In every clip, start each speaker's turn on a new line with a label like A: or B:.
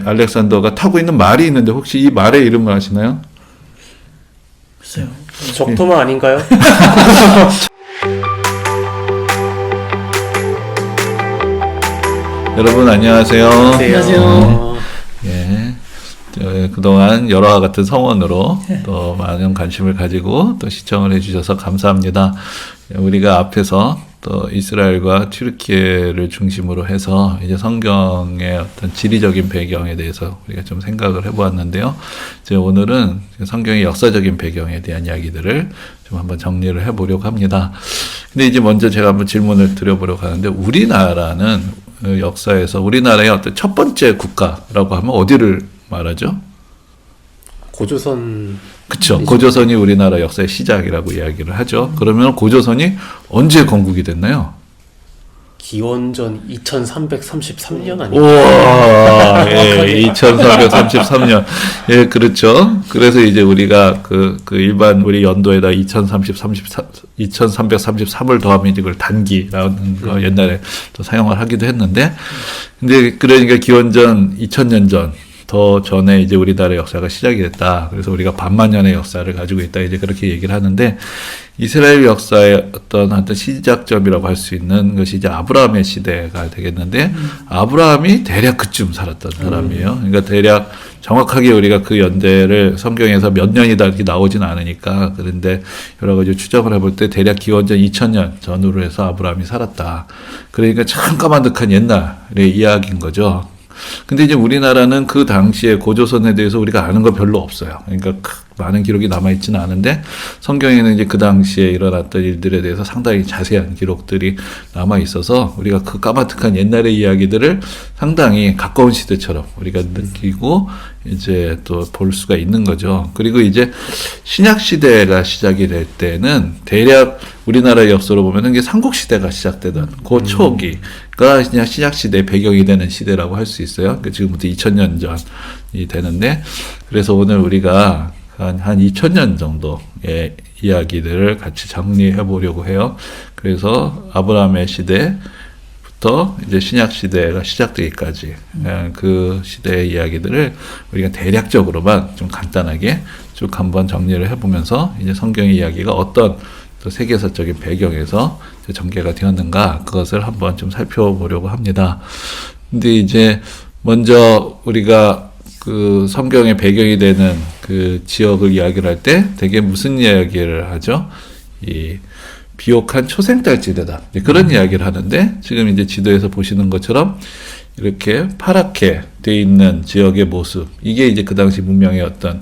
A: 알렉산더가 타고 있는 말이 있는데 혹시 이 말의 이름을 아시나요?
B: 글쎄요.
C: 적토마 아닌가요?
A: 여러분 안녕하세요.
B: 안녕하세요.
A: 예. 그동안 여러와 같은 성원으로 또 많은 관심을 가지고 또 시청을 해주셔서 감사합니다. 우리가 앞에서 또 이스라엘과 튀르키예를 중심으로 해서 이제 성경의 어떤 지리적인 배경에 대해서 우리가 좀 생각을 해보았는데요. 이제 오늘은 성경의 역사적인 배경에 대한 이야기들을 좀 한번 정리를 해보려고 합니다. 근데 이제 먼저 제가 한번 질문을 드려보려고 하는데, 우리나라는 역사에서 우리나라의 어떤 첫 번째 국가라고 하면 어디를 말하죠?
C: 고조선.
A: 그쵸. 고조선이 우리나라 역사의 시작이라고 이야기를 하죠. 그러면 고조선이 언제 건국이 됐나요?
C: 기원전 2333년 아닌가요?
A: 우와, 예, 2333년. 예, 그렇죠. 그래서 이제 우리가 그 일반 우리 연도에다 2333을 더하면 이제 그걸 단기라는 거 옛날에 또 사용을 하기도 했는데, 근데 그러니까 기원전 2000년 전, 더 전에 이제 우리나라의 역사가 시작이 됐다. 그래서 우리가 반만년의 역사를 가지고 있다. 이제 그렇게 얘기를 하는데, 이스라엘 역사의 어떤 시작점이라고 할 수 있는 것이 이제 아브라함의 시대가 되겠는데, 아브라함이 대략 그쯤 살았던 사람이에요. 그러니까 대략 정확하게 우리가 그 연대를 성경에서 몇 년이다 이렇게 나오진 않으니까, 그런데 여러 가지 추정을 해볼 때 대략 기원전 2000년 전후로 해서 아브라함이 살았다. 그러니까 참 까마득한 옛날의 이야기인 거죠. 근데 이제 우리나라는 그 당시에 고조선에 대해서 우리가 아는 거 별로 없어요. 그러니까 많은 기록이 남아있지는 않은데, 성경에는 이제 그 당시에 일어났던 일들에 대해서 상당히 자세한 기록들이 남아있어서 우리가 그 까마득한 옛날의 이야기들을 상당히 가까운 시대처럼 우리가 느끼고 이제 또 볼 수가 있는 거죠. 그리고 이제 신약시대가 시작이 될 때는 대략 우리나라 역사로 보면은 이게 삼국시대가 시작되던 그 초기가 그냥 신약시대의 배경이 되는 시대라고 할 수 있어요. 그러니까 지금부터 2000년 전이 되는데, 그래서 오늘 우리가 한 2000년 정도의 이야기들을 같이 정리해 보려고 해요. 그래서 아브라함의 시대부터 이제 신약 시대가 시작되기까지 그 시대의 이야기들을 우리가 대략적으로만 좀 간단하게 쭉 한번 정리를 해보면서 이제 성경의 이야기가 어떤 또 세계사적인 배경에서 전개가 되었는가, 그것을 한번 좀 살펴보려고 합니다. 근데 이제 먼저 우리가 그 성경의 배경이 되는 그 지역을 이야기를 할 때 되게 무슨 이야기를 하죠? 이 비옥한 초생달지대다. 그런 이야기를 하는데, 지금 이제 지도에서 보시는 것처럼 이렇게 파랗게 돼 있는 지역의 모습, 이게 이제 그 당시 문명의 어떤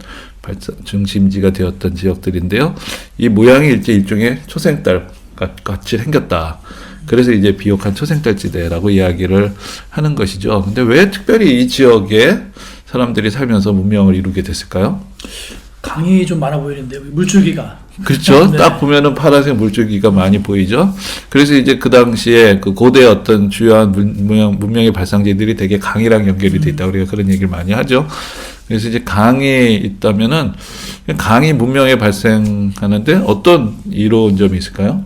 A: 중심지가 되었던 지역들인데요. 이 모양이 이제 일종의 초생달 같이 생겼다. 그래서 이제 비옥한 초생달지대라고 이야기를 하는 것이죠. 근데 왜 특별히 이 지역에 사람들이 살면서 문명을 이루게 됐을까요?
B: 강이 좀 많아 보이는데 물줄기가.
A: 그렇죠.
B: 네.
A: 딱 보면은 파란색 물줄기가 많이 보이죠. 그래서 이제 그 당시에 그 고대 어떤 주요한 문명의 발상지들이 되게 강이랑 연결이 돼 있다. 우리가 그런 얘기를 많이 하죠. 그래서 이제 강이 있다면은 강이 문명에 발생하는데 어떤 이로운 점이 있을까요?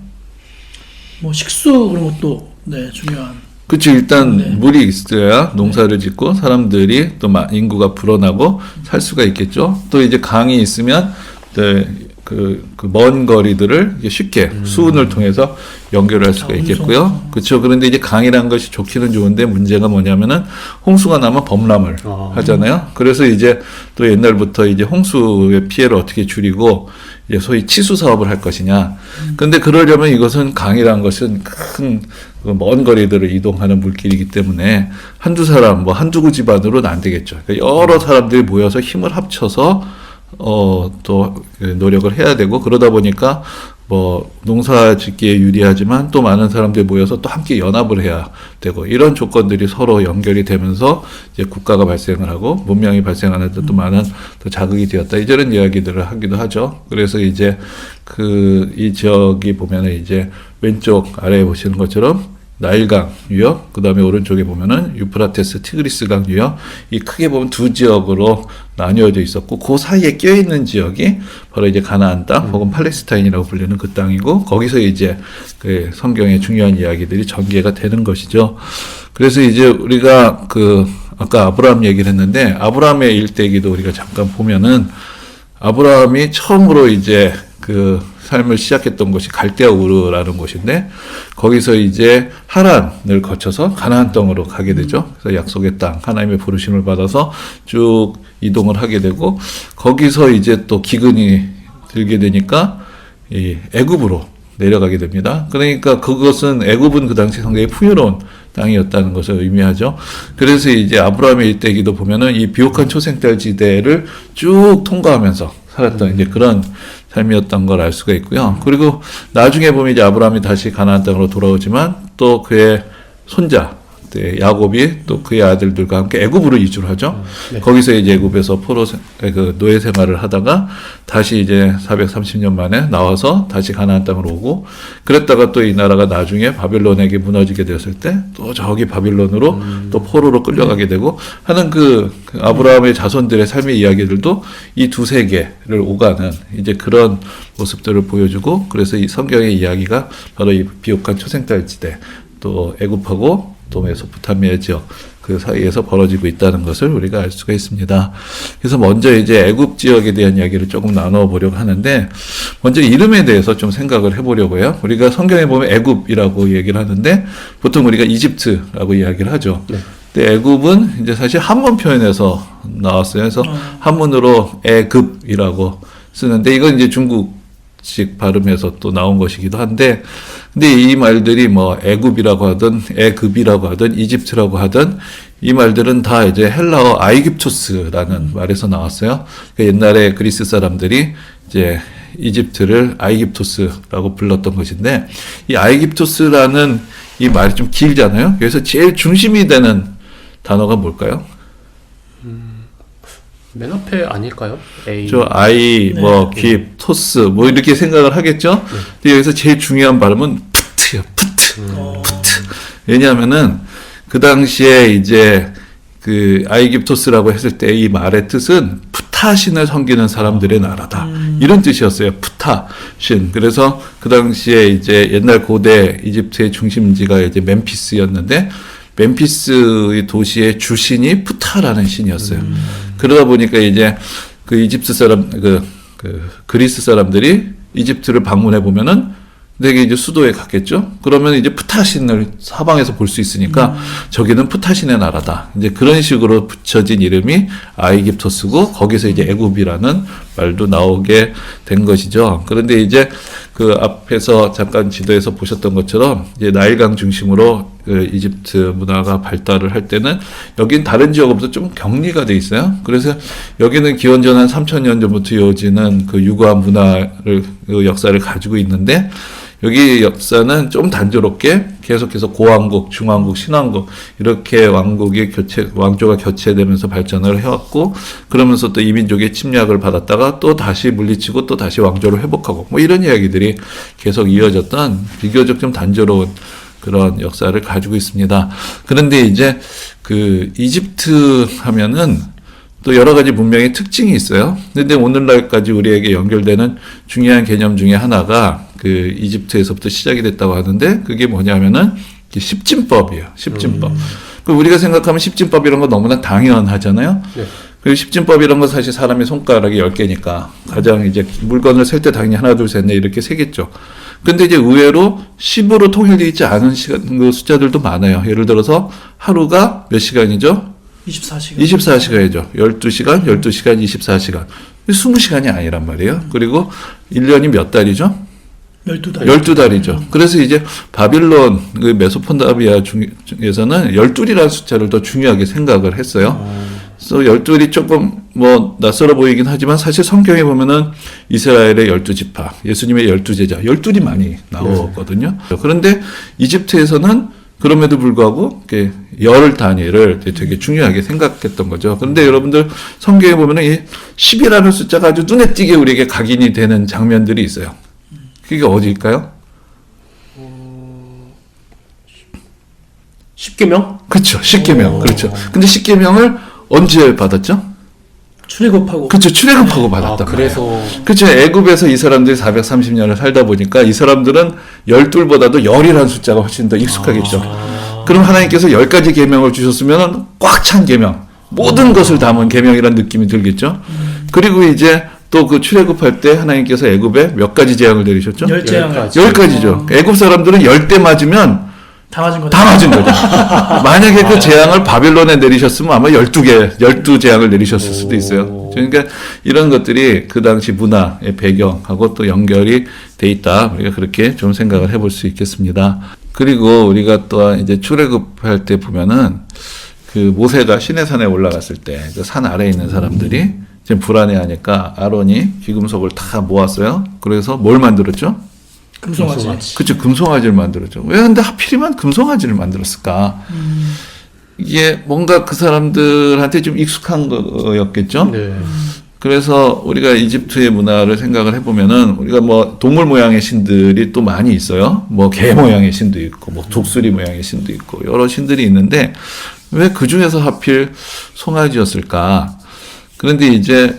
B: 뭐 식수 그런 것도 중요한.
A: 그렇죠. 일단 물이 있어야 농사를 짓고 사람들이 또 인구가 불어나고 살 수가 있겠죠. 또 이제 강이 있으면 그 먼 거리들을 쉽게 수운을 통해서 연결할 수가 있겠고요. 그렇죠. 그런데 이제 강이라는 것이 좋기는 좋은데, 문제가 뭐냐면은 홍수가 나면 범람을 하잖아요. 그래서 이제 또 옛날부터 이제 홍수의 피해를 어떻게 줄이고 이제 소위 치수 사업을 할 것이냐. 근데 그러려면 이것은 강이라는 것은 큰 먼 거리들을 이동하는 물길이기 때문에 한두 사람, 한두 집안으로는 안 되겠죠. 그러니까 여러 사람들이 모여서 힘을 합쳐서 또 노력을 해야 되고, 그러다 보니까 농사 짓기에 유리하지만 또 많은 사람들이 모여서 또 함께 연합을 해야 되고, 이런 조건들이 서로 연결이 되면서 이제 국가가 발생을 하고 문명이 발생하는 데 또 많은 또 자극이 되었다. 이런 이야기들을 하기도 하죠. 그래서 이제 이 지역이 보면은 이제 왼쪽 아래에 보시는 것처럼 나일강 유역, 그 다음에 오른쪽에 보면은 유프라테스 티그리스강 유역, 이 크게 보면 두 지역으로 나뉘어져 있었고, 그 사이에 껴있는 지역이 바로 이제 가나안 땅 혹은 팔레스타인이라고 불리는 그 땅이고, 거기서 이제 그 성경의 중요한 이야기들이 전개가 되는 것이죠. 그래서 이제 우리가 아까 아브라함 얘기를 했는데 아브라함의 일대기도 우리가 잠깐 보면은 아브라함이 처음으로 이제 그 삶을 시작했던 곳이 갈대아 우르라는 곳인데 거기서 이제 하란을 거쳐서 가나안 땅으로 가게 되죠. 그래서 약속의 땅 하나님의 부르심을 받아서 쭉 이동을 하게 되고 거기서 이제 또 기근이 들게 되니까 이 애굽으로 내려가게 됩니다. 그러니까 그것은 애굽은 그 당시 상당히 풍요로운 땅이었다는 것을 의미하죠. 그래서 이제 아브라함의 일대기도 보면은 이 비옥한 초생딸 지대를 쭉 통과하면서 살았던 이제 그런 삶이었던 걸 알 수가 있고요. 그리고 나중에 보면 이제 아브라함이 다시 가나안 땅으로 돌아오지만 또 그의 손자 야곱이 또 그의 아들들과 함께 애굽으로 이주를 하죠.
C: 네.
A: 거기서 이제 애굽에서 그 노예 생활을 하다가 다시 이제 430년 만에 나와서 다시 가나안 땅으로 오고 그랬다가 또 이 나라가 나중에 바빌론에게 무너지게 되었을 때 또 저기 바빌론으로 또 포로로 끌려가게 되고 하는 그 아브라함의 자손들의 삶의 이야기들도 이 두 세계를 오가는 이제 그런 모습들을 보여주고 그래서 이 성경의 이야기가 바로 이 비옥한 초생딸 지대 또 애굽하고 또 메소포타미아 지역 그 사이에서 벌어지고 있다는 것을 우리가 알 수가 있습니다. 그래서 먼저 이제 애굽 지역에 대한 이야기를 조금 나눠 보려고 하는데 먼저 이름에 대해서 좀 생각을 해보려고요. 우리가 성경에 보면 애굽이라고 얘기를 하는데 보통 우리가 이집트라고 이야기를 하죠.
C: 네.
A: 근데 애굽은 이제 사실 한문 표현에서 나왔어요. 그래서 한문으로 애급이라고 쓰는데 이건 이제 중국식 발음에서 또 나온 것이기도 한데 근데 이 말들이 뭐 애굽이라고 하든 애급이라고 하든 이집트라고 하든 이 말들은 다 이제 헬라어 아이깁토스라는 말에서 나왔어요. 그러니까 옛날에 그리스 사람들이 이제 이집트를 아이깁토스라고 불렀던 것인데 이 아이깁토스라는 이 말이 좀 길잖아요. 그래서 제일 중심이 되는 단어가 뭘까요?
C: 맨 앞에 아닐까요? A.
A: 저 아이, 뭐, 깁, 토스, 뭐, 이렇게 생각을 하겠죠? 근데 여기서 제일 중요한 발음은 푸트요, 푸트. 푸트. 왜냐하면은, 그 당시에 이제, 그, 아이깁토스라고 했을 때 이 말의 뜻은 푸타신을 섬기는 사람들의 나라다. 이런 뜻이었어요. 푸타신. 그래서 그 당시에 이제 옛날 고대 이집트의 중심지가 이제 멤피스였는데, 멤피스의 도시의 주신이 푸타라는 신이었어요. 그러다 보니까 이제 그 이집트 사람, 그리스 사람들이 이집트를 방문해 보면은 되게 이제 수도에 갔겠죠? 그러면 이제 푸타신을 사방에서 볼 수 있으니까 저기는 푸타신의 나라다. 이제 그런 식으로 붙여진 이름이 아이깁토스고 거기서 이제 애굽이라는 말도 나오게 된 것이죠. 그런데 이제 그 앞에서 잠깐 지도에서 보셨던 것처럼 이제 나일강 중심으로 그 이집트 문화가 발달을 할 때는 여긴 다른 지역보다 좀 격리가 돼 있어요. 그래서 여기는 기원전 한 3000년 전부터 이어지는 그 유구한 문화를 그 역사를 가지고 있는데 여기 역사는 좀 단조롭게 계속해서 고왕국, 중왕국, 신왕국 이렇게 왕조가 교체되면서 발전을 해왔고 그러면서 또 이민족의 침략을 받았다가 또 다시 물리치고 또 다시 왕조를 회복하고 뭐 이런 이야기들이 계속 이어졌던 비교적 좀 단조로운 그런 역사를 가지고 있습니다. 그런데 이제 그 이집트 하면은 또 여러 가지 문명의 특징이 있어요. 근데 오늘날까지 우리에게 연결되는 중요한 개념 중에 하나가 그 이집트에서부터 시작이 됐다고 하는데 그게 뭐냐면은 십진법이에요. 십진법. 우리가 생각하면 십진법 이런 거 너무나 당연하잖아요.
C: 네.
A: 그리고 십진법 이런 건 사실 사람의 손가락이 10개니까 가장 이제 물건을 셀 때 당연히 하나, 둘, 셋, 넷 이렇게 세겠죠. 근데 이제 의외로 10으로 통일되어 있지 않은 그 숫자들도 많아요. 예를 들어서 하루가 몇 시간이죠?
B: 24시간.
A: 24시간이죠. 12시간, 12시간, 24시간. 20시간이 아니란 말이에요. 그리고 1년이 몇 달이죠?
B: 12달.
A: 12달이죠. 그래서 이제 바빌론, 그 메소포타미아 중에서는 12이라는 숫자를 더 중요하게 생각을 했어요. 그래서 12이 조금 뭐 낯설어 보이긴 하지만 사실 성경에 보면은 이스라엘의 12지파, 예수님의 12제자, 12이 많이 나오거든요. 그런데 이집트에서는 그럼에도 불구하고 열 단위를 되게 중요하게 생각했던 거죠. 그런데 여러분들 성경에 보면은 이 10이라는 숫자가 아주 눈에 띄게 우리에게 각인이 되는 장면들이 있어요. 그게 어디일까요?
C: 십계명?
A: 그렇죠. 십계명. 그렇죠. 근데 십계명을 언제 받았죠?
B: 출애굽하고.
A: 그렇죠. 출애굽하고 받았단
C: 그래서
A: 말이에요. 그렇죠. 애굽에서 이 사람들이 430년을 살다 보니까 이 사람들은 12보다도 열이라는 숫자가 훨씬 더 익숙하겠죠. 그럼 하나님께서 10가지 계명을 주셨으면 꽉 찬 계명, 모든 것을 담은 계명이라는 느낌이 들겠죠. 그리고 이제 또 그 출애굽할 때 하나님께서 애굽에 몇 가지 재앙을 내리셨죠?
B: 10재앙을
A: 10가지죠. 애굽 사람들은 10대 맞으면
B: 다 맞은 거다.
A: 다 맞은 거죠. 만약에 그 재앙을 바빌론에 내리셨으면 아마 12재앙을 내리셨을 수도 있어요. 그러니까 이런 것들이 그 당시 문화의 배경하고 또 연결이 돼 있다. 우리가 그렇게 좀 생각을 해볼 수 있겠습니다. 그리고 우리가 또 이제 출애굽할 때 보면은 그 모세가 시내산에 올라갔을 때 그 산 아래에 있는 사람들이 지금 불안해하니까 아론이 귀금속을 다 모았어요. 그래서 뭘 만들었죠?
B: 금송아지.
A: 그쵸, 금송아지를 만들었죠. 왜 근데 하필이면 금송아지를 만들었을까? 이게 뭔가 그 사람들한테 좀 익숙한 거였겠죠?
C: 네.
A: 그래서 우리가 이집트의 문화를 생각을 해보면은 우리가 뭐 동물 모양의 신들이 또 많이 있어요. 뭐 개 모양의 신도 있고, 뭐 독수리 모양의 신도 있고, 여러 신들이 있는데 왜 그 중에서 하필 송아지였을까? 그런데 이제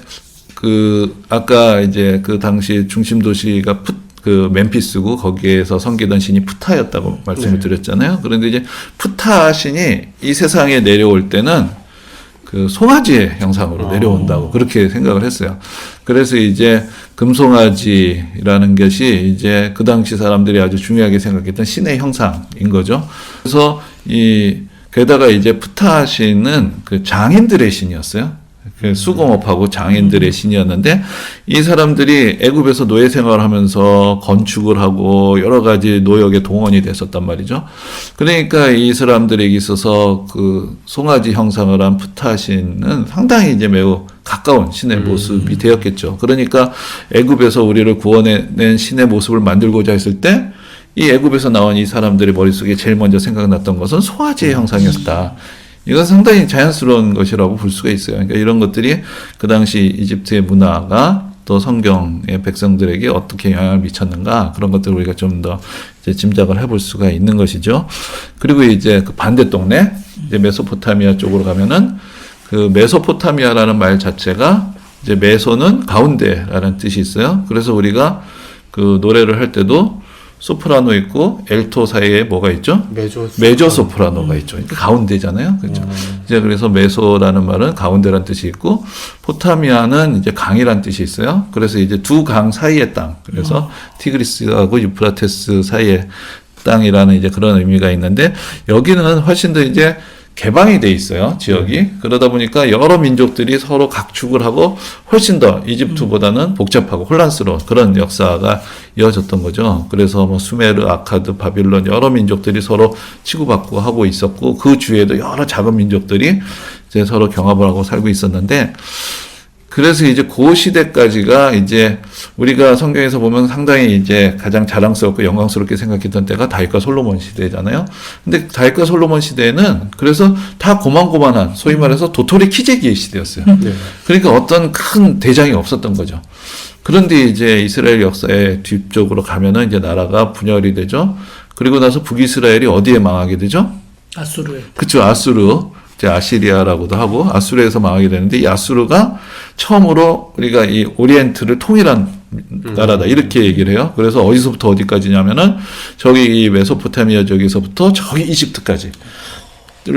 A: 아까 이제 그 당시 중심 도시가 그 멤피스고 거기에서 섬기던 신이 푸타였다고 말씀을 드렸잖아요. 그런데 이제 푸타 신이 이 세상에 내려올 때는 그 송아지의 형상으로 내려온다고 그렇게 생각을 했어요. 그래서 이제 금송아지라는 것이 이제 그 당시 사람들이 아주 중요하게 생각했던 신의 형상인 거죠. 그래서 게다가 이제 푸타 신은 그 장인들의 신이었어요. 수공업하고 장인들의 신이었는데 이 사람들이 애굽에서 노예 생활하면서 건축을 하고 여러 가지 노역에 동원이 됐었단 말이죠. 그러니까 이 사람들에게 있어서 그 송아지 형상을 한 푸타신은 상당히 이제 매우 가까운 신의 모습이 되었겠죠. 그러니까 애굽에서 우리를 구원해낸 신의 모습을 만들고자 했을 때 이 애굽에서 나온 이 사람들의 머릿속에 제일 먼저 생각났던 것은 송아지의 형상이었다. 이건 상당히 자연스러운 것이라고 볼 수가 있어요. 그러니까 이런 것들이 그 당시 이집트의 문화가 또 성경의 백성들에게 어떻게 영향을 미쳤는가 그런 것들을 우리가 좀 더 이제 짐작을 해볼 수가 있는 것이죠. 그리고 이제 그 반대 동네 이제 메소포타미아 쪽으로 가면은 그 메소포타미아라는 말 자체가 이제 메소는 가운데라는 뜻이 있어요. 그래서 우리가 그 노래를 할 때도 소프라노 있고 엘토 사이에 뭐가 있죠? 메조 소프라노가 있죠. 그러니까 가운데잖아요. 그렇죠. 이제 그래서 메소라는 말은 가운데란 뜻이 있고 포타미아는 이제 강이란 뜻이 있어요. 그래서 이제 두 강 사이의 땅. 그래서 티그리스하고 유프라테스 사이의 땅이라는 이제 그런 의미가 있는데 여기는 훨씬 더 이제 개방이 돼 있어요, 지역이. 그러다 보니까 여러 민족들이 서로 각축을 하고 훨씬 더 이집트보다는 복잡하고 혼란스러운 그런 역사가 이어졌던 거죠. 그래서 뭐 수메르, 아카드, 바빌론 여러 민족들이 서로 치고받고 하고 있었고 그 주위에도 여러 작은 민족들이 이제 서로 경합을 하고 살고 있었는데 그래서 이제 그 시대까지가 이제 우리가 성경에서 보면 상당히 이제 가장 자랑스럽고 영광스럽게 생각했던 때가 다윗과 솔로몬 시대잖아요. 근데 다윗과 솔로몬 시대에는 그래서 다 고만고만한 소위 말해서 도토리 키재기의 시대였어요. 그러니까 어떤 큰 대장이 없었던 거죠. 그런데 이제 이스라엘 역사의 뒤쪽으로 가면은 이제 나라가 분열이 되죠. 그리고 나서 북이스라엘이 어디에 망하게 되죠?
B: 아수르에.
A: 그렇죠. 아수르. 아시리아라고도 하고 아수르에서 망하게 되는데 이 아수르가 처음으로 우리가 이 오리엔트를 통일한 나라다 이렇게 얘기를 해요. 그래서 어디서부터 어디까지냐면은 저기 이 메소포타미아 저기서부터 저기 이집트까지를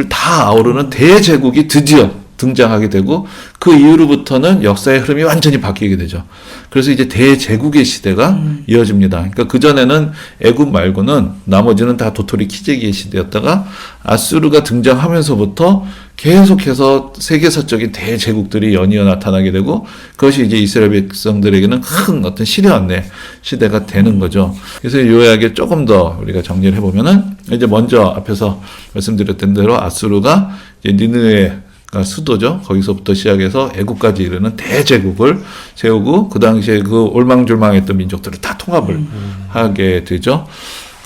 A: 다 아우르는 대제국이 드디어 등장하게 되고 그 이후로부터는 역사의 흐름이 완전히 바뀌게 되죠. 그래서 이제 대제국의 시대가 이어집니다. 그러니까 그전에는 애굽 말고는 나머지는 다 도토리 키재기의 시대였다가 아수르가 등장하면서부터 계속해서 세계사적인 대제국들이 연이어 나타나게 되고 그것이 이제 이스라엘 백성들에게는 큰 어떤 시련의 시대가 되는 거죠. 그래서 요약에 조금 더 우리가 정리를 해보면은 이제 먼저 앞에서 말씀드렸던 대로 아수르가 이제 니느웨 수도죠. 거기서부터 시작해서 애국까지 이르는 대제국을 세우고 그 당시에 그 올망졸망했던 민족들을 다 통합을 하게 되죠.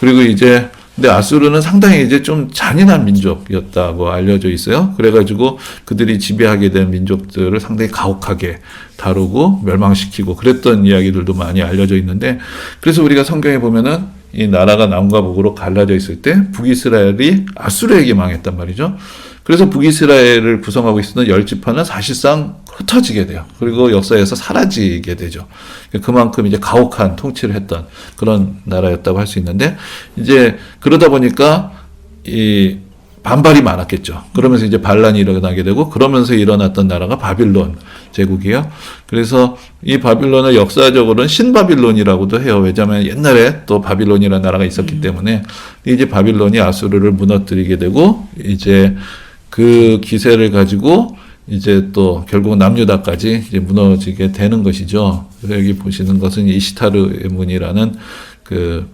A: 그리고 이제 근데 아수르는 상당히 이제 좀 잔인한 민족이었다고 알려져 있어요. 그래가지고 그들이 지배하게 된 민족들을 상당히 가혹하게 다루고 멸망시키고 그랬던 이야기들도 많이 알려져 있는데 그래서 우리가 성경에 보면은 이 나라가 남과 북으로 갈라져 있을 때 북이스라엘이 아수르에게 망했단 말이죠. 그래서 북이스라엘을 구성하고 있었던 10지파는 사실상 흩어지게 돼요. 그리고 역사에서 사라지게 되죠. 그만큼 이제 가혹한 통치를 했던 그런 나라였다고 할 수 있는데 이제 그러다 보니까 이 반발이 많았겠죠. 그러면서 이제 반란이 일어나게 되고 그러면서 일어났던 나라가 바빌론 제국이에요. 그래서 이 바빌론을 역사적으로는 신바빌론이라고도 해요. 왜냐하면 옛날에 또 바빌론이라는 나라가 있었기 때문에 이제 바빌론이 아수르를 무너뜨리게 되고 이제 그 기세를 가지고 이제 또 결국 남유다까지 이제 무너지게 되는 것이죠. 그래서 여기 보시는 것은 이시타르의 문이라는 그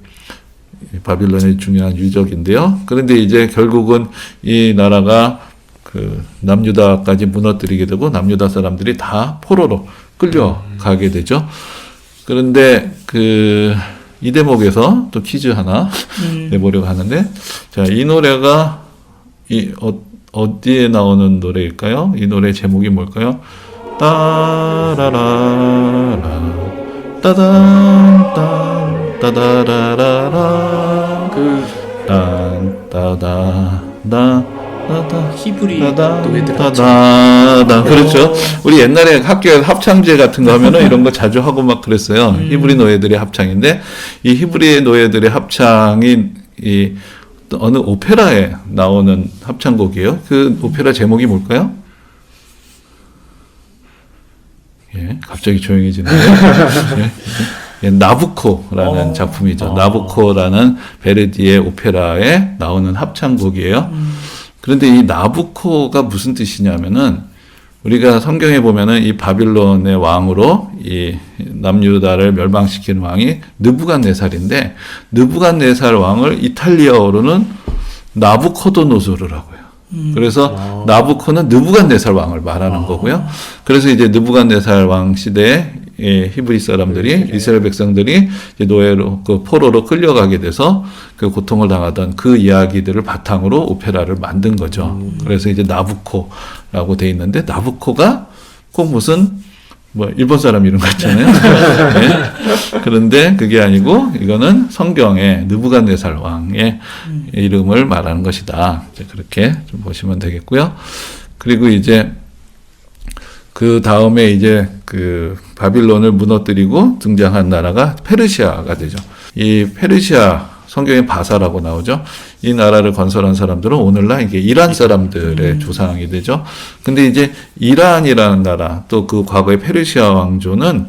A: 바빌론의 중요한 유적인데요. 그런데 이제 결국은 이 나라가 그 남유다까지 무너뜨리게 되고 남유다 사람들이 다 포로로 끌려가게 되죠. 그런데 이 대목에서 또 퀴즈 하나 내보려고 하는데, 자, 이 노래가 어디에 나오는 노래일까요? 이 노래 제목이 뭘까요? 따라라라 따단 따다라라라 따다다
C: 히브리 노예들
A: 따다다. 그렇죠. 우리 옛날에 학교에 합창제 같은 거 하면은 이런 거 자주 하고 막 그랬어요. 히브리 노예들의 합창인데, 이 히브리 노예들의 합창이 이 어느 오페라에 나오는 합창곡이에요. 그 오페라 제목이 뭘까요? 예, 갑자기 조용해지네요. 예, 나부코라는 작품이죠. 나부코라는 베르디의 오페라에 나오는 합창곡이에요. 그런데 이 나부코가 무슨 뜻이냐면은, 우리가 성경에 보면은 이 바빌론의 왕으로 이 남유다를 멸망시키는 왕이 느부갓네살인데, 느부갓네살 왕을 이탈리아어로는 나부코도노소르라고 해요. 그래서 나부코는 느부갓네살 왕을 말하는 거고요. 그래서 이제 느부갓네살 왕 시대에 히브리 사람들이, 이스라엘 백성들이 이제 노예로, 포로로 끌려가게 돼서 그 고통을 당하던 그 이야기들을 바탕으로 오페라를 만든 거죠. 그래서 이제 나부코라고 돼 있는데, 나부코가 꼭 무슨 일본 사람 이름 같잖아요. 네. 그런데 그게 아니고 이거는 성경의 느부갓네살 왕의 이름을 말하는 것이다. 이제 그렇게 좀 보시면 되겠고요. 그리고 이제 그 다음에 이제 그 바빌론을 무너뜨리고 등장한 나라가 페르시아가 되죠. 이 페르시아, 성경에 바사라고 나오죠. 이 나라를 건설한 사람들은 오늘날 이게 이란 사람들의 조상이 되죠. 근데 이제 이란이라는 나라, 또 그 과거의 페르시아 왕조는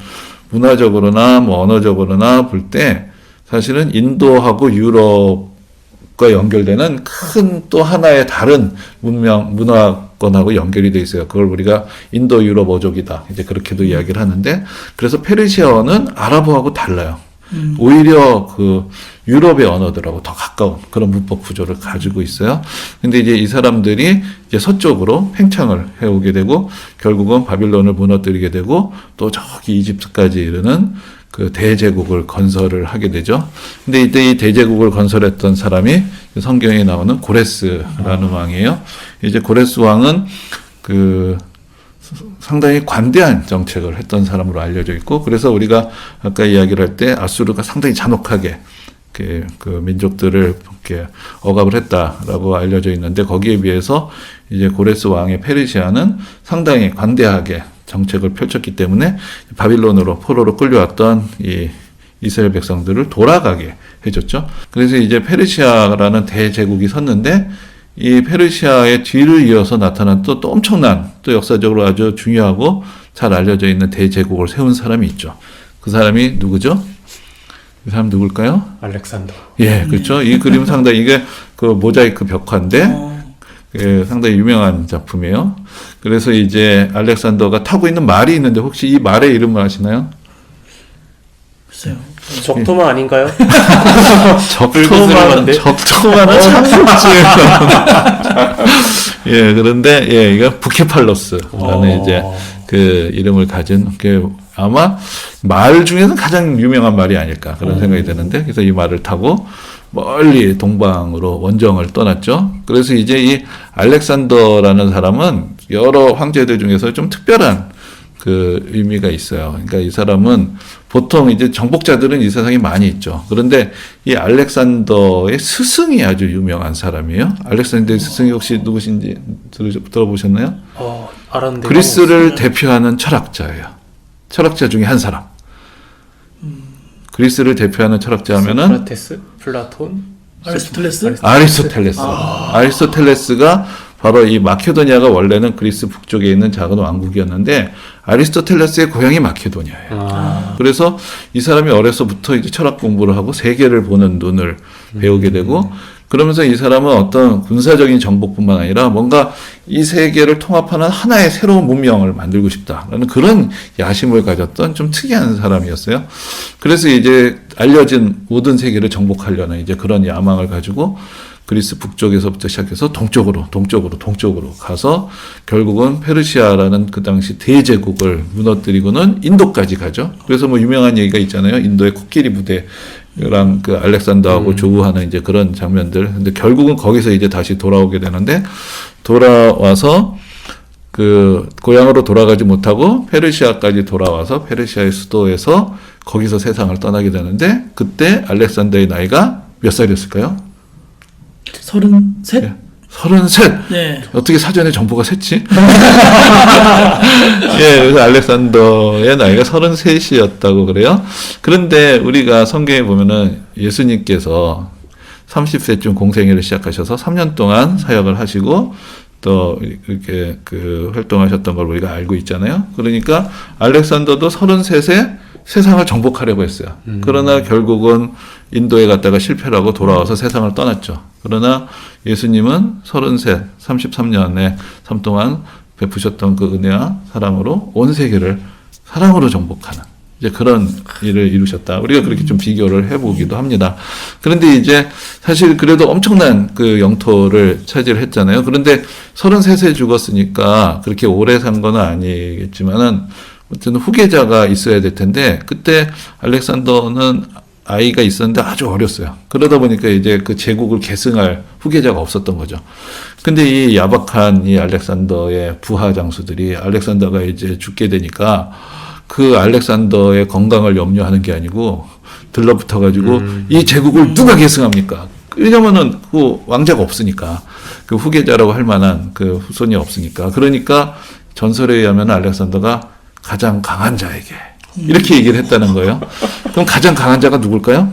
A: 문화적으로나 언어적으로나 볼 때 사실은 인도하고 유럽과 연결되는 큰 또 하나의 다른 문화권하고 연결이 돼 있어요. 그걸 우리가 인도 유럽 어족이다, 이제 그렇게도 이야기를 하는데, 그래서 페르시아어는 아랍어하고 달라요. 오히려 그 유럽의 언어들하고 더 가까운 그런 문법 구조를 가지고 있어요. 근데 이제 이 사람들이 이제 서쪽으로 팽창을 해오게 되고, 결국은 바빌론을 무너뜨리게 되고, 또 저기 이집트까지 이르는 그 대제국을 건설을 하게 되죠. 근데 이때 이 대제국을 건설했던 사람이 성경에 나오는 고레스라는 왕이에요. 이제 고레스 왕은 그 상당히 관대한 정책을 했던 사람으로 알려져 있고, 그래서 우리가 아까 이야기를 할 때 아수르가 상당히 잔혹하게 그 민족들을 이렇게 억압을 했다라고 알려져 있는데, 거기에 비해서 이제 고레스 왕의 페르시아는 상당히 관대하게 정책을 펼쳤기 때문에 바빌론으로 포로로 끌려왔던 이 이스라엘 백성들을 돌아가게 해줬죠. 그래서 이제 페르시아라는 대제국이 섰는데, 이 페르시아의 뒤를 이어서 나타난 또 엄청난, 또 역사적으로 아주 중요하고 잘 알려져 있는 대제국을 세운 사람이 있죠. 그 사람이 누구죠? 그 사람 누굴까요?
C: 알렉산더.
A: 예, 그렇죠. 이 그림 상당히, 이게 그 모자이크 벽화인데, 상당히 유명한 작품이에요. 그래서 이제 알렉산더가 타고 있는 말이 있는데, 혹시 이 말의 이름을 아시나요?
B: 글쎄요.
C: 적토마 아닌가요?
A: 적토마는 참겠지. 예, 그런데, 예, 이거 부케팔로스라는 이제 그 이름을 가진, 아마 말 중에는 가장 유명한 말이 아닐까, 그런 생각이 드는데, 그래서 이 말을 타고 멀리 동방으로 원정을 떠났죠. 그래서 이제 이 알렉산더라는 사람은 여러 황제들 중에서 좀 특별한 그 의미가 있어요. 그러니까 이 사람은 보통 이제 정복자들은 이 세상에 많이 있죠. 그런데 이 알렉산더의 스승이 아주 유명한 사람이에요. 알렉산더의 스승이 혹시 누구신지 들어보셨나요?
C: 알았는데.
A: 그리스를 대표하는 철학자예요. 철학자 중에 한 사람. 그리스를 대표하는 철학자 하면은
C: 소크라테스, 플라톤.
B: 아리스토텔레스?
A: 아리스토텔레스. 아리스토텔레스가 바로 이 마케도니아가 원래는 그리스 북쪽에 있는 작은 왕국이었는데 아리스토텔레스의 고향이 마케도니아예요. 그래서 이 사람이 어려서부터 이제 철학 공부를 하고 세계를 보는 눈을 배우게 되고 그러면서 이 사람은 어떤 군사적인 정복뿐만 아니라 뭔가 이 세계를 통합하는 하나의 새로운 문명을 만들고 싶다라는 그런 야심을 가졌던 좀 특이한 사람이었어요. 그래서 이제 알려진 모든 세계를 정복하려는 이제 그런 야망을 가지고 그리스 북쪽에서부터 시작해서 동쪽으로 가서 결국은 페르시아라는 그 당시 대제국을 무너뜨리고는 인도까지 가죠. 그래서 뭐 유명한 얘기가 있잖아요. 인도의 코끼리 부대랑 그 알렉산더하고 조우하는 이제 그런 장면들. 근데 결국은 거기서 이제 다시 돌아오게 되는데 돌아와서 그 고향으로 돌아가지 못하고 페르시아까지 돌아와서 페르시아의 수도에서 거기서 세상을 떠나게 되는데 그때 알렉산더의 나이가 몇 살이었을까요?
B: 33?
A: 예. 33.
B: 네.
A: 어떻게 사전에 정보가 샜지? 예, 그래서 알렉산더의 나이가 33이었다고 그래요. 그런데 우리가 성경에 보면은 예수님께서 30세쯤 공생애를 시작하셔서 3년 동안 사역을 하시고 또 이렇게 그 활동하셨던 걸 우리가 알고 있잖아요. 그러니까 알렉산더도 33세 세상을 정복하려고 했어요. 그러나 결국은 인도에 갔다가 실패를 하고 돌아와서 세상을 떠났죠. 그러나 예수님은 33, 33년의 삶 동안 베푸셨던 그 은혜와 사랑으로 온 세계를 사랑으로 정복하는 이제 그런 일을 이루셨다. 우리가 그렇게 좀 비교를 해보기도 합니다. 그런데 이제 사실 그래도 엄청난 그 영토를 차지를 했잖아요. 그런데 33세 죽었으니까 그렇게 오래 산 건 아니겠지만은 어쨌든 후계자가 있어야 될 텐데 그때 알렉산더는 아이가 있었는데 아주 어렸어요. 그러다 보니까 이제 그 제국을 계승할 후계자가 없었던 거죠. 근데 이 야박한 이 알렉산더의 부하 장수들이 알렉산더가 이제 죽게 되니까 그 알렉산더의 건강을 염려하는 게 아니고 들러붙어 가지고 이 제국을 누가 계승합니까? 왜냐면은 그 왕자가 없으니까 그 후계자라고 할 만한 그 후손이 없으니까 그러니까 전설에 의하면 알렉산더가 가장 강한 자에게 이렇게 얘기를 했다는 거예요. 그럼 가장 강한 자가 누굴까요?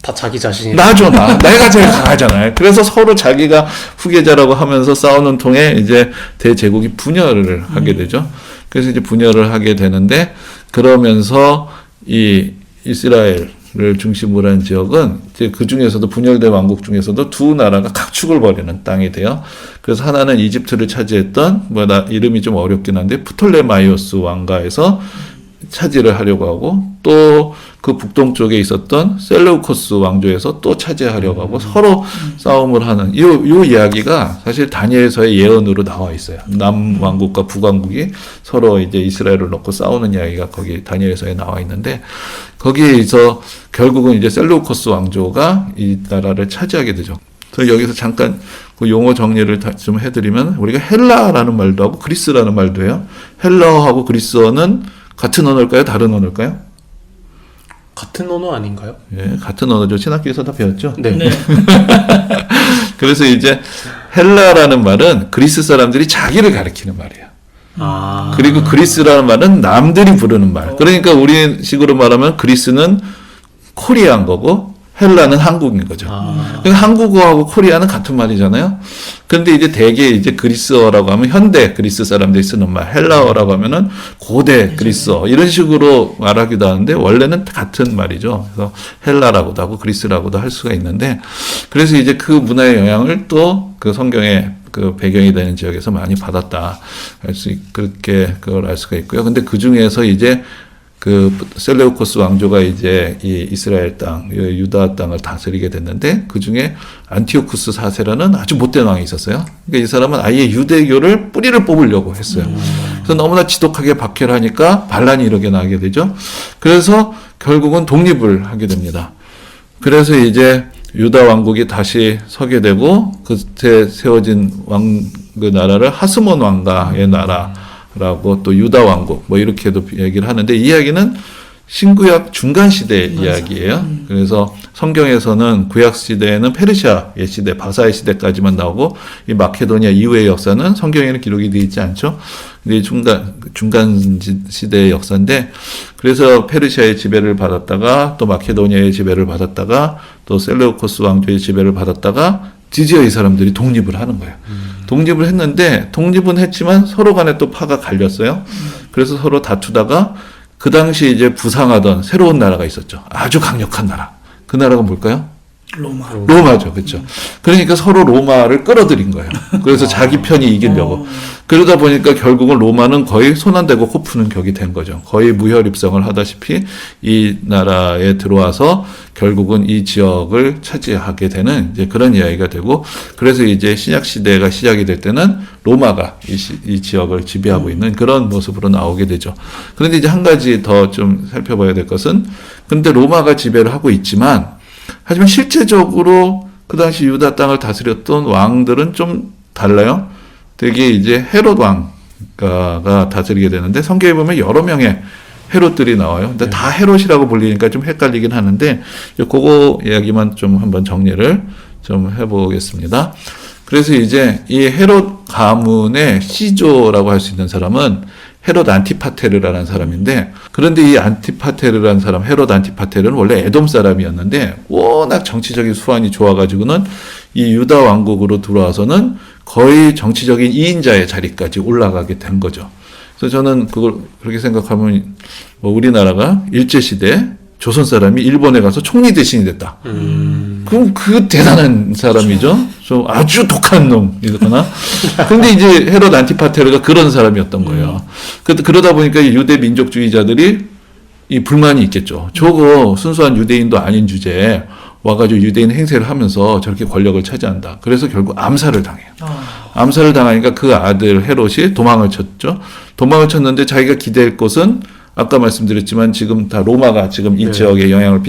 C: 다 자기 자신이.
A: 나죠, 나. 내가 제일 강하잖아요. 그래서 서로 자기가 후계자라고 하면서 싸우는 통에 이제 대제국이 분열을 하게 되죠. 그래서 이제 분열을 하게 되는데 그러면서 이 이스라엘을 중심으로 한 지역은 이제 그 중에서도 분열된 왕국 중에서도 두 나라가 각축을 벌이는 땅이 돼요. 그래서 하나는 이집트를 차지했던 이름이 좀 어렵긴 한데 프톨레마이오스 왕가에서 차지를 하려고 하고 또 그 북동쪽에 있었던 셀레우코스 왕조에서 또 차지하려고 하고 서로 싸움을 하는 요 이야기가 사실 다니엘서의 예언으로 나와 있어요. 남왕국과 북왕국이 서로 이제 이스라엘을 놓고 싸우는 이야기가 거기 다니엘서에 나와 있는데 거기에서 결국은 이제 셀레우코스 왕조가 이 나라를 차지하게 되죠. 그래서 여기서 잠깐 그 용어 정리를 좀 해드리면 우리가 헬라라는 말도 하고 그리스라는 말도 해요. 헬라어하고 그리스어는 같은 언어일까요? 다른 언어일까요?
C: 같은 언어 아닌가요?
A: 예, 같은 언어죠. 신학교에서 다 배웠죠?
C: 네.
B: 네.
A: 그래서 이제 헬라라는 말은 그리스 사람들이 자기를 가리키는 말이에요.
C: 아.
A: 그리고 그리스라는 말은 남들이 부르는 말. 그러니까 우리식으로 말하면 그리스는 코리아인 거고 헬라는 한국인 거죠. 그러니까 한국어하고 코리아는 같은 말이잖아요. 그런데 이제 대개 이제 그리스어라고 하면 현대 그리스 사람들이 쓰는 말, 헬라어라고 하면은 고대 그리스어 이런 식으로 말하기도 하는데 원래는 같은 말이죠. 그래서 헬라라고도 하고 그리스라고도 할 수가 있는데 그래서 이제 그 문화의 영향을 또 그 성경의 그 배경이 되는 지역에서 많이 받았다. 그렇게 그걸 알 수가 있고요. 근데 그 중에서 이제 그 셀레우코스 왕조가 이제 이 이스라엘 땅, 유다 땅을 다스리게 됐는데 그 중에 안티오쿠스 4세라는 아주 못된 왕이 있었어요. 그러니까 이 사람은 아예 유대교를 뿌리를 뽑으려고 했어요. 그래서 너무나 지독하게 박해를 하니까 반란이 일어나게 되죠. 그래서 결국은 독립을 하게 됩니다. 그래서 이제 유다 왕국이 다시 서게 되고 그때 세워진 그 나라를 하스몬 왕가의 나라 라고 또 유다 왕국 뭐 이렇게도 얘기를 하는데 이 이야기는 신구약 중간 시대 이야기예요. 그래서 성경에서는 구약 시대에는 페르시아 옛 시대, 바사의 시대까지만 나오고 이 마케도니아 이후의 역사는 성경에는 기록이 되어 있지 않죠. 근데 중간 시대의 역사인데 그래서 페르시아의 지배를 받았다가 또 마케도니아의 지배를 받았다가 또 셀레우코스 왕조의 지배를 받았다가 드디어 이 사람들이 독립을 하는 거예요. 독립을 했는데 독립은 했지만 서로 간에 또 파가 갈렸어요. 그래서 서로 다투다가 그 당시 이제 부상하던 새로운 나라가 있었죠. 아주 강력한 나라. 그 나라가 뭘까요? 로마죠. 그렇죠. 그러니까 서로 로마를 끌어들인 거예요. 그래서 자기 편이 이기려고. 그러다 보니까 결국은 로마는 거의 손 안 대고 코 푸는 격이 된 거죠. 거의 무혈입성을 하다시피 이 나라에 들어와서 결국은 이 지역을 차지하게 되는 이제 그런 이야기가 되고 그래서 이제 신약 시대가 시작이 될 때는 로마가 이 지역을 지배하고 있는 그런 모습으로 나오게 되죠. 그런데 이제 한 가지 더 좀 살펴봐야 될 것은 근데 로마가 지배를 하고 있지만 하지만 실제적으로 그 당시 유다 땅을 다스렸던 왕들은 좀 달라요. 되게 이제 헤롯 왕가가 다스리게 되는데 성경에 보면 여러 명의 헤롯들이 나와요. 근데 다 헤롯이라고 불리니까 좀 헷갈리긴 하는데 그거 이야기만 좀 한번 정리를 좀 해보겠습니다. 그래서 이제 이 헤롯 가문의 시조라고 할 수 있는 사람은 헤롯 안티파테르라는 사람인데 그런데 이 안티파테르라는 사람 헤롯 안티파테르는 원래 에돔 사람이었는데 워낙 정치적인 수완이 좋아가지고는 이 유다 왕국으로 들어와서는 거의 정치적인 2인자의 자리까지 올라가게 된 거죠. 그래서 저는 그걸 그렇게 생각하면 뭐 우리나라가 일제시대 조선 사람이 일본에 가서 총리 대신이 됐다. 그럼 그 대단한 사람이죠. 좀 아주 독한 놈이거나. 근데 이제 헤롯 안티파테르가 그런 사람이었던 거예요. 그러다 보니까 유대 민족주의자들이 이 불만이 있겠죠. 저거 순수한 유대인도 아닌 주제에 와가지고 유대인 행세를 하면서 저렇게 권력을 차지한다. 그래서 결국 암살을 당해요. 암살을 당하니까 그 아들 헤롯이 도망을 쳤죠. 도망을 쳤는데 자기가 기댈 곳은 아까 말씀드렸지만 지금 다 로마가 지금 이 지역에 영향을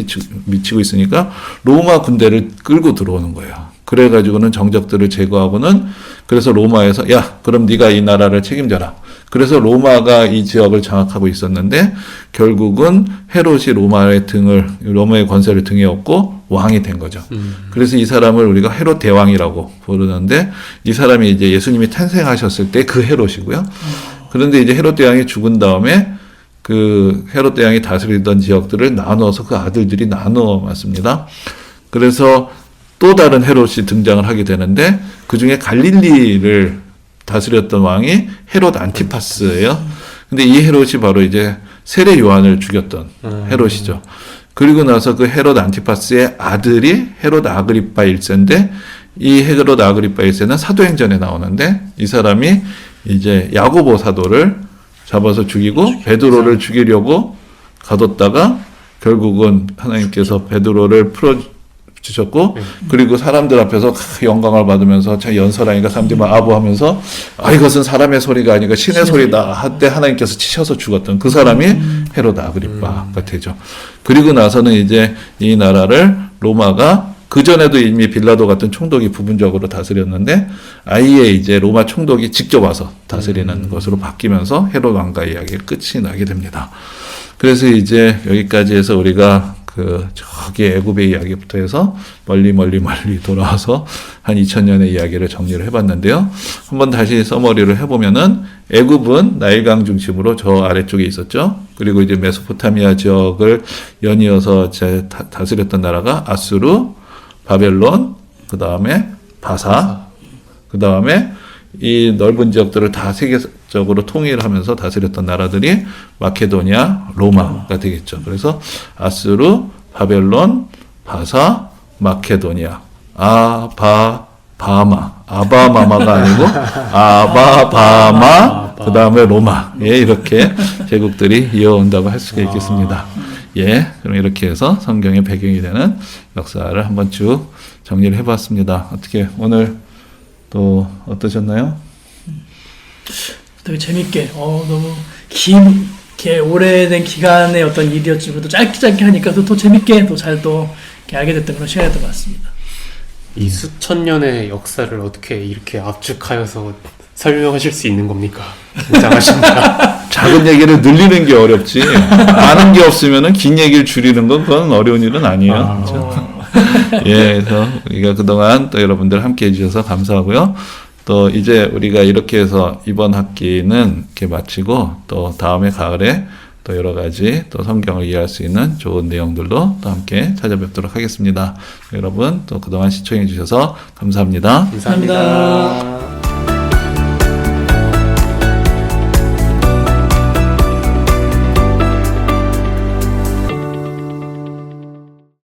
A: 미치고 있으니까 로마 군대를 끌고 들어오는 거예요. 그래가지고는 정적들을 제거하고는 그래서 로마에서 야 그럼 네가 이 나라를 책임져라. 그래서 로마가 이 지역을 장악하고 있었는데 결국은 헤롯이 로마의 권세를 등에 업고 왕이 된 거죠. 그래서 이 사람을 우리가 헤롯 대왕이라고 부르는데 이 사람이 이제 예수님이 탄생하셨을 때 그 헤롯이고요. 그런데 이제 헤롯 대왕이 죽은 다음에 그 헤롯 대왕이 다스리던 지역들을 나누어서 그 아들들이 나누어 왔습니다. 그래서 또 다른 헤롯이 등장을 하게 되는데 그 중에 갈릴리를 다스렸던 왕이 헤롯 안티파스예요. 근데 이 헤롯이 바로 이제 세례 요한을 죽였던 헤롯이죠. 그리고 나서 그 헤롯 안티파스의 아들이 헤롯 아그리파 1세인데 이 헤롯 아그리파 1세는 사도행전에 나오는데 이 사람이 이제 야고보 사도를 잡아서 죽이고 베드로를 죽이려고 가뒀다가 결국은 하나님께서 베드로를 풀어주셨고 그리고 사람들 앞에서 영광을 받으면서 자 연설하니까 사람들이 막 아부하면서 이것은 사람의 소리가 아니라 신의 소리다 할 때 하나님께서 치셔서 죽었던 그 사람이 헤롯 아그리파가 되죠. 그리고 나서는 이제 이 나라를 로마가 그전에도 이미 빌라도 같은 총독이 부분적으로 다스렸는데 아예 이제 로마 총독이 직접 와서 다스리는 것으로 바뀌면서 헤롯 왕가 이야기가 끝이 나게 됩니다. 그래서 이제 여기까지 해서 우리가 저기 애굽의 이야기부터 해서 멀리 돌아와서 한 2000년의 이야기를 정리를 해봤는데요. 한번 다시 서머리를 해보면은 애굽은 나일강 중심으로 저 아래쪽에 있었죠. 그리고 이제 메소포타미아 지역을 연이어서 다스렸던 나라가 아수르, 바벨론, 그 다음에 바사, 그 다음에 이 넓은 지역들을 다 세계적으로 통일하면서 다스렸던 나라들이 마케도니아, 로마가 되겠죠. 그래서 아수르, 바벨론, 바사, 마케도니아, 아바마가 아니고 아바바마, 그 다음에 로마. 예, 이렇게 제국들이 이어온다고 할 수가 있겠습니다. 예, 그럼 이렇게 해서 성경의 배경이 되는 역사를 한번 쭉 정리를 해봤습니다. 어떻게 오늘 또 어떠셨나요?
B: 되게 재밌게 너무 길게 오래된 기간의 어떤 일이었지만 또 짧게 하니까 또 재밌게 또 잘 또 알게 됐던 그런 시간이었던 것 같습니다.
C: 이 수천 년의 역사를 어떻게 이렇게 압축하여서 설명하실 수 있는 겁니까? 굉장하십니다.
A: 작은 얘기를 늘리는 게 어렵지. 아는 게 없으면은 긴 얘기를 줄이는 건 그건 어려운 일은 아니에요. 그렇죠? 예, 그래서 우리가 그동안 또 여러분들 함께 해주셔서 감사하고요. 또 이제 우리가 이렇게 해서 이번 학기는 이렇게 마치고 또 다음에 가을에 또 여러 가지 또 성경을 이해할 수 있는 좋은 내용들로 또 함께 찾아뵙도록 하겠습니다. 여러분 또 그동안 시청해 주셔서 감사합니다.
C: 감사합니다.